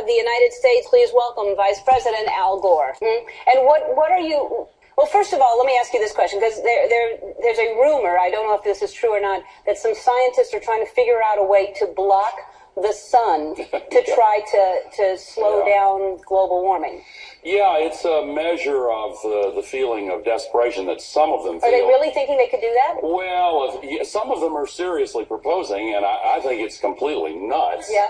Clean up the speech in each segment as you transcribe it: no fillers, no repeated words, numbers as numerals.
of the United States, please welcome Vice-President Al Gore. And what are you... Well, first of all, let me ask you this question, because there's a rumor, I don't know if this is true or not, that some scientists are trying to figure out a way to block the sun to try to slow down global warming. Yeah, it's a measure of the feeling of desperation that some of them feel. Are they really thinking they could do that? Well, some of them are seriously proposing, and I think it's completely nuts. Yeah.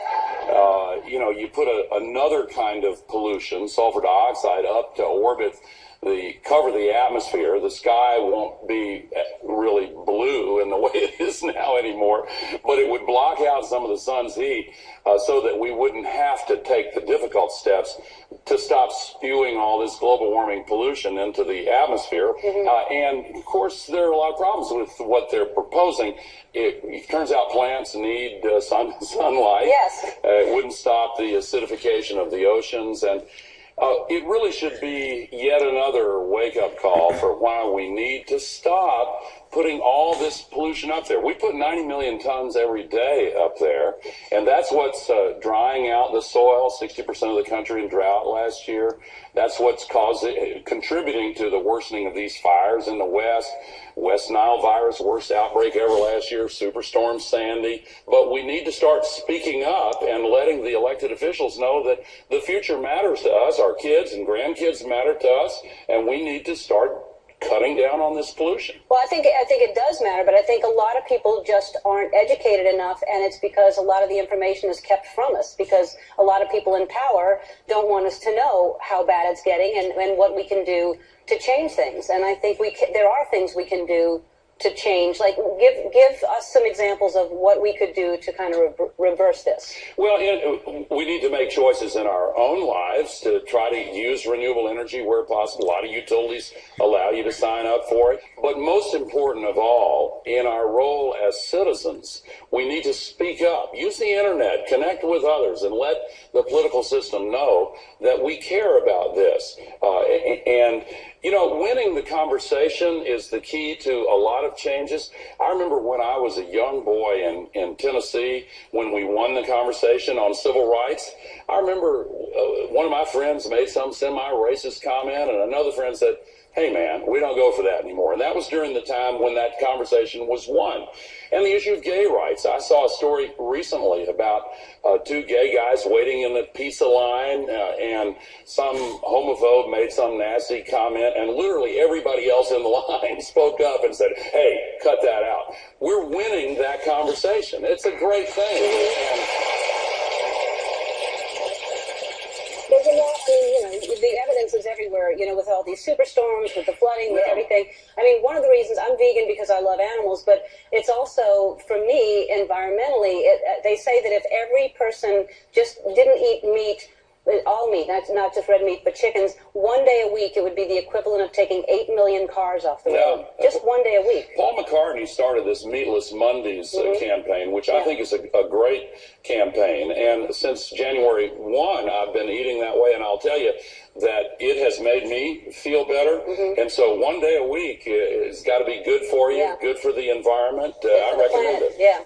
You put another kind of pollution, sulfur dioxide, up to orbit, cover the atmosphere. The sky won't be really blue in the way it is now anymore, but it would block out some of the sun's heat so that we wouldn't have to take the difficult steps to stop spewing all this global warming pollution into the atmosphere. And of course, there are a lot of problems with what they're proposing. It turns out plants need sunlight. Yes. It wouldn't stop the acidification of the oceans, and it really should be yet another wake-up call for why we need to stop putting all this pollution up there. We put 90 million tons every day up there, and that's what's drying out the soil, 60% of the country in drought last year. That's what's contributing to the worsening of these fires in the West. West Nile virus, worst outbreak ever last year, Superstorm Sandy. But we need to start speaking up and letting the elected officials know that the future matters to us. Our kids and grandkids matter to us, and we need to start cutting down on this pollution. Well, I think it does matter, but I think a lot of people just aren't educated enough, and it's because a lot of the information is kept from us, because a lot of people in power don't want us to know how bad it's getting and what we can do to change things. And I think there are things we can do to change. Like, give us some examples of what we could do to kind of reverse this. Well, we need to make choices in our own lives to try to use renewable energy where possible. A lot of utilities allow you to sign up for it. But most important of all, in our role as citizens, we need to speak up, use the internet, connect with others, and let the political system know that we care about this. Winning the conversation is the key to a lot of changes. I remember when I was a young boy in Tennessee, when we won the conversation on civil rights, I remember one of my friends made some semi-racist comment, and another friend said, "Hey, man, we don't go for that anymore." And that was during the time when that conversation was won. And the issue of gay rights. I saw a story recently about two gay guys waiting in the pizza line, and some homophobe made some nasty comment, and literally everybody else in the line spoke up and said, "Hey, cut that out." We're winning that conversation. It's a great thing. And there's a lot, the evidence is everywhere, with all these superstorms, with the flooding, with everything. I mean, one of the reasons I'm vegan because I love animals, but it's also, for me, environmentally, they say that if every person just didn't eat meat, all meat, not just red meat, but chickens, one day a week, it would be the equivalent of taking 8 million cars off the road. Just one day a week. Paul McCartney started this Meatless Mondays campaign, which I think is a great campaign. And since January 1, I've been eating that way, and I'll tell you that it has made me feel better. And so one day a week has got to be good for you, good for the environment. I recommend it. Yeah.